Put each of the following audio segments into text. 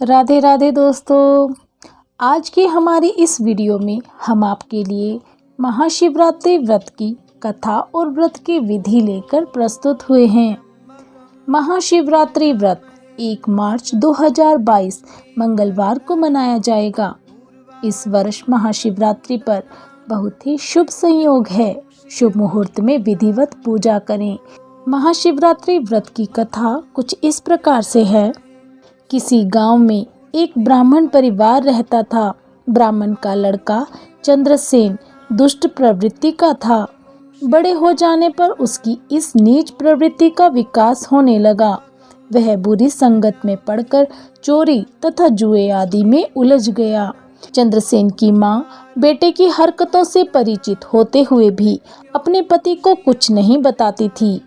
राधे राधे दोस्तों। आज की हमारी इस वीडियो में हम आपके लिए महाशिवरात्रि व्रत की कथा और व्रत की विधि लेकर प्रस्तुत हुए हैं। महाशिवरात्रि व्रत 1 मार्च 2022 मंगलवार को मनाया जाएगा। इस वर्ष महाशिवरात्रि पर बहुत ही शुभ संयोग है। शुभ मुहूर्त में विधिवत पूजा करें। महाशिवरात्रि व्रत की कथा कुछ इस प्रकार से है। किसी गांव में एक ब्राह्मण परिवार रहता था। ब्राह्मण का लड़का चंद्रसेन दुष्ट प्रवृत्ति का था। बड़े हो जाने पर उसकी इस नीच प्रवृत्ति का विकास होने लगा। वह बुरी संगत में पड़कर चोरी तथा जुए आदि में उलझ गया। चंद्रसेन की मां बेटे की हरकतों से परिचित होते हुए भी अपने पति को कुछ नहीं बताती थी।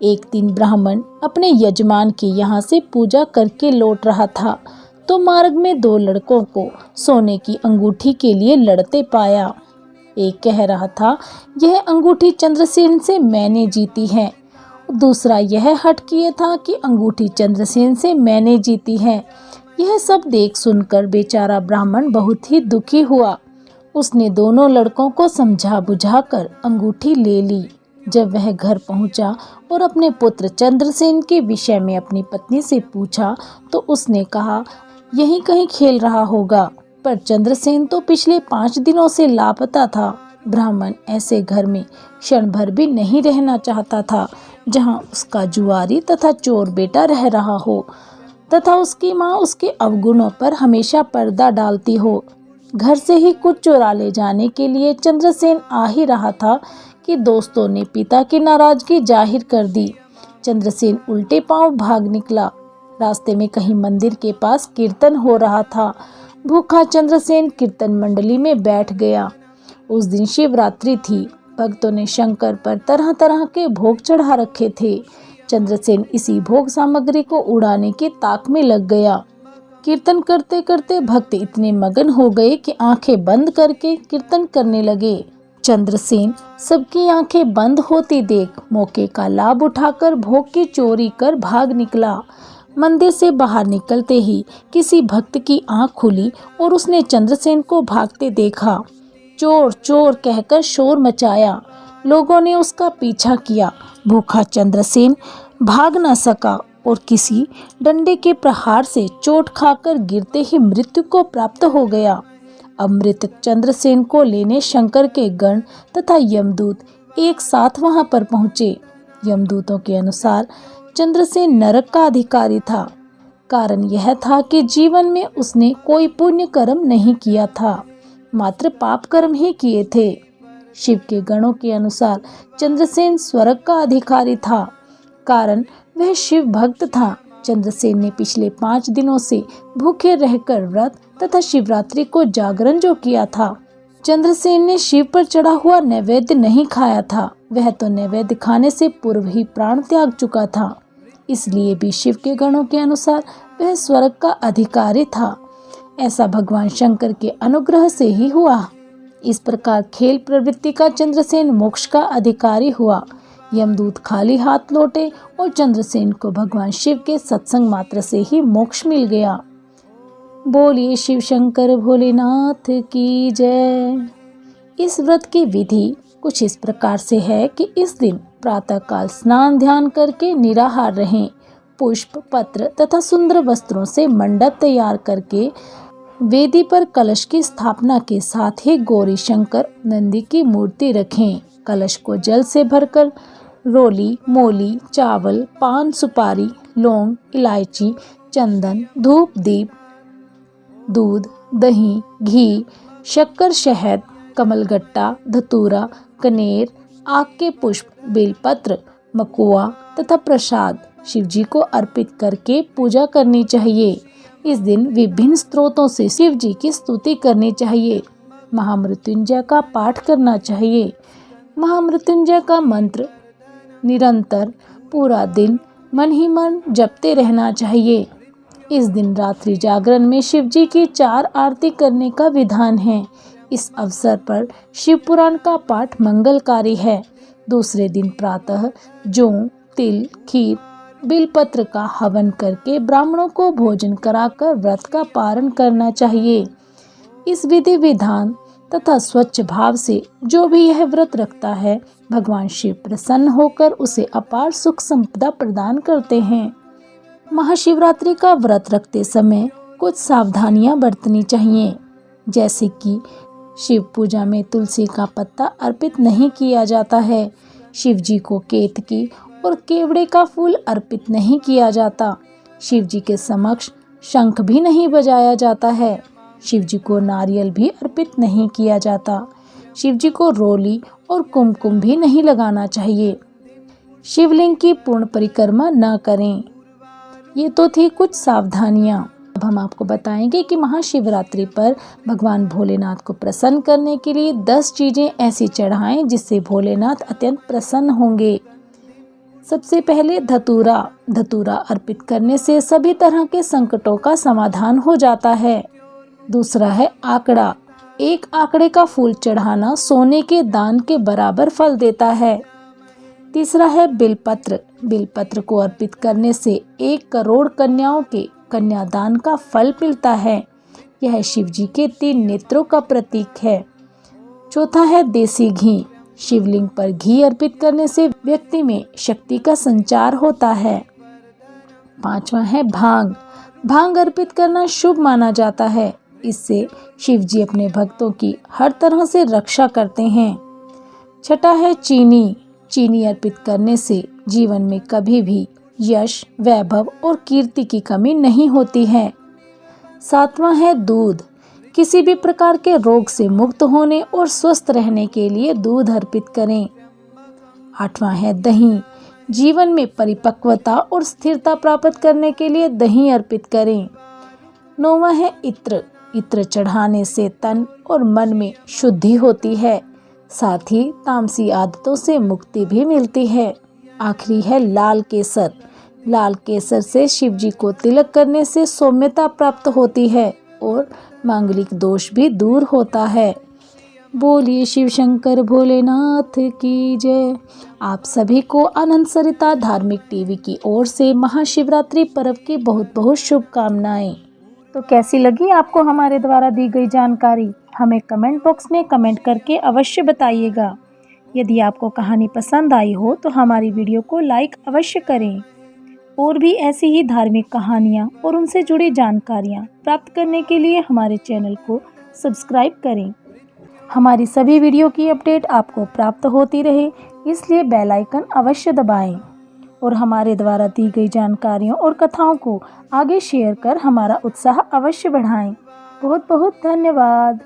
एक दिन ब्राह्मण अपने यजमान के यहाँ से पूजा करके लौट रहा था तो मार्ग में 2 लड़कों को सोने की अंगूठी के लिए लड़ते पाया। एक कह रहा था, यह अंगूठी चंद्रसेन से मैंने जीती है। दूसरा यह हठ किए था कि अंगूठी चंद्रसेन से मैंने जीती है। यह सब देख सुनकर बेचारा ब्राह्मण बहुत ही दुखी हुआ। उसने दोनों लड़कों को समझा बुझाकर अंगूठी ले ली। जब वह घर पहुंचा और अपने पुत्र चंद्रसेन के विषय में अपनी पत्नी से पूछा तो उसने कहा, यहीं कहीं खेल रहा होगा। पर चंद्रसेन तो पिछले 5 दिनों से लापता था। ब्राह्मण ऐसे घर में क्षण भर भी नहीं रहना चाहता था जहां उसका जुआरी तथा चोर बेटा रह रहा हो तथा उसकी मां उसके अवगुणों पर हमेशा पर्दा डालती हो। घर से ही कुछ चुरा ले जाने के लिए चंद्रसेन आ ही रहा था कि दोस्तों ने पिता की नाराजगी जाहिर कर दी। चंद्रसेन उल्टे पांव भाग निकला। रास्ते में कहीं मंदिर के पास कीर्तन हो रहा था। भूखा चंद्रसेन कीर्तन मंडली में बैठ गया। उस दिन शिवरात्रि थी। भक्तों ने शंकर पर तरह तरह के भोग चढ़ा रखे थे। चंद्रसेन इसी भोग सामग्री को उड़ाने की ताक में लग गया। कीर्तन करते करते भक्त इतने मगन हो गए कि आंखें बंद करके कीर्तन करने लगे। चंद्रसेन सबकी आंखें बंद होती देख मौके का लाभ उठाकर भोग की चोरी कर भाग निकला। मंदिर से बाहर निकलते ही किसी भक्त की आंख खुली और उसने चंद्रसेन को भागते देखा। चोर चोर कहकर शोर मचाया। लोगों ने उसका पीछा किया। भूखा चंद्रसेन भाग न सका और किसी डंडे के प्रहार से चोट खाकर गिरते ही मृत्यु को प्राप्त हो गया। अब मृतक चंद्रसेन को लेने शंकर के गण तथा यमदूत एक साथ वहां पर पहुंचे। यमदूतों के अनुसार चंद्रसेन नरक का अधिकारी था। कारण यह था कि जीवन में उसने कोई पुण्य कर्म नहीं किया था, मात्र पाप कर्म ही किए थे। शिव के गणों के अनुसार चंद्रसेन स्वर्ग का अधिकारी था। कारण वह शिव भक्त था। चंद्रसेन ने पिछले 5 दिनों से भूखे रहकर व्रत तथा शिवरात्रि को जागरण जो किया था। चंद्रसेन ने शिव पर चढ़ा हुआ नैवेद्य नहीं खाया था। वह तो नैवेद्य खाने से पूर्व ही प्राण त्याग चुका था। इसलिए भी शिव के गणों के अनुसार वह स्वर्ग का अधिकारी था। ऐसा भगवान शंकर के अनुग्रह से ही हुआ। इस प्रकार खेल प्रवृत्ति का चंद्रसेन मोक्ष का अधिकारी हुआ। यमदूत खाली हाथ लौटे और चंद्रसेन को भगवान शिव के सत्संग मात्र से ही मोक्ष मिल गया। बोलिए शिव शंकर भोलेनाथ की जय। इस व्रत की विधि कुछ इस प्रकार से है कि इस दिन प्रातःकाल स्नान ध्यान करके निराहार रहें। पुष्प पत्र तथा सुंदर वस्त्रों से मंडप तैयार करके वेदी पर कलश की स्थापना के साथ ही गौरी शंकर नंदी की मूर्ति रखें। कलश को जल से भरकर रोली मोली चावल पान सुपारी लौंग इलायची चंदन धूप दीप दूध दही घी शक्कर शहद कमलगट्टा धतूरा कनेर आक के पुष्प बेलपत्र मकुआ तथा प्रसाद शिव जी को अर्पित करके पूजा करनी चाहिए। इस दिन विभिन्न स्त्रोतों से शिव जी की स्तुति करनी चाहिए। महामृत्युंजय का पाठ करना चाहिए। महामृत्युंजय का मंत्र निरंतर पूरा दिन मन ही मन जपते रहना चाहिए। इस दिन रात्रि जागरण में शिव जी की 4 आरती करने का विधान है। इस अवसर पर शिव पुराण का पाठ मंगलकारी है। दूसरे दिन प्रातः जौ तिल खीर बिलपत्र का हवन करके ब्राह्मणों को भोजन कराकर व्रत का पारण करना चाहिए। इस विधि विधान तथा स्वच्छ भाव से जो भी यह व्रत रखता है, भगवान शिव प्रसन्न होकर उसे अपार सुख संपदा प्रदान करते हैं। महाशिवरात्रि का व्रत रखते समय कुछ सावधानियां बरतनी चाहिए, जैसे कि शिव पूजा में तुलसी का पत्ता अर्पित नहीं किया जाता है। शिव जी को केतकी और केवड़े का फूल अर्पित नहीं किया जाता। शिव जी के समक्ष शंख भी नहीं बजाया जाता है। शिव जी को नारियल भी अर्पित नहीं किया जाता। शिव जी को रोली और कुमकुम भी नहीं लगाना चाहिए। शिवलिंग की पूर्ण परिक्रमा न करें। ये तो थी कुछ सावधानियां। अब हम आपको बताएंगे कि महाशिवरात्रि पर भगवान भोलेनाथ को प्रसन्न करने के लिए 10 चीजें ऐसी चढ़ाएं जिससे भोलेनाथ अत्यंत प्रसन्न होंगे। सबसे पहले धतूरा अर्पित करने से सभी तरह के संकटों का समाधान हो जाता है। दूसरा है आंकड़ा। एक आंकड़े का फूल चढ़ाना सोने के दान के बराबर फल देता है। तीसरा है बिलपत्र को अर्पित करने से 1 करोड़ कन्याओं के कन्यादान का फल मिलता है। यह शिव जी के 3 नेत्रों का प्रतीक है। चौथा है देसी घी। शिवलिंग पर घी अर्पित करने से व्यक्ति में शक्ति का संचार होता है। पांचवा है भांग अर्पित करना शुभ माना जाता है। इससे शिव जी अपने भक्तों की हर तरह से रक्षा करते हैं। छठा है चीनी अर्पित करने से जीवन में कभी भी यश, वैभव और कीर्ति की कमी नहीं होती है। सातवां है दूध। किसी भी प्रकार के रोग से मुक्त होने और स्वस्थ रहने के लिए दूध अर्पित करें। आठवां है दही। जीवन में परिपक्वता और स्थिरता प्राप्त करने के लिए दही अर्पित करें। नौवां है इत्र चढ़ाने से तन और मन में शुद्धि होती है, साथ ही तामसी आदतों से मुक्ति भी मिलती है। आखिरी है लाल केसर से शिव जी को तिलक करने से सौम्यता प्राप्त होती है और मांगलिक दोष भी दूर होता है। बोलिए शिव शंकर भोलेनाथ की जय। आप सभी को अनंत सरिता धार्मिक टीवी की ओर से महाशिवरात्रि पर्व की बहुत बहुत शुभकामनाएं। तो कैसी लगी आपको हमारे द्वारा दी गई जानकारी? हमें कमेंट बॉक्स में कमेंट करके अवश्य बताइएगा। यदि आपको कहानी पसंद आई हो तो हमारी वीडियो को लाइक अवश्य करें। और भी ऐसी ही धार्मिक कहानियाँ और उनसे जुड़ी जानकारियाँ प्राप्त करने के लिए हमारे चैनल को सब्सक्राइब करें। हमारी सभी वीडियो की अपडेट आपको प्राप्त होती रहे, इसलिए बेल आइकन अवश्य दबाएं और हमारे द्वारा दी गई जानकारियों और कथाओं को आगे शेयर कर हमारा उत्साह अवश्य बढ़ाएं। बहुत बहुत धन्यवाद।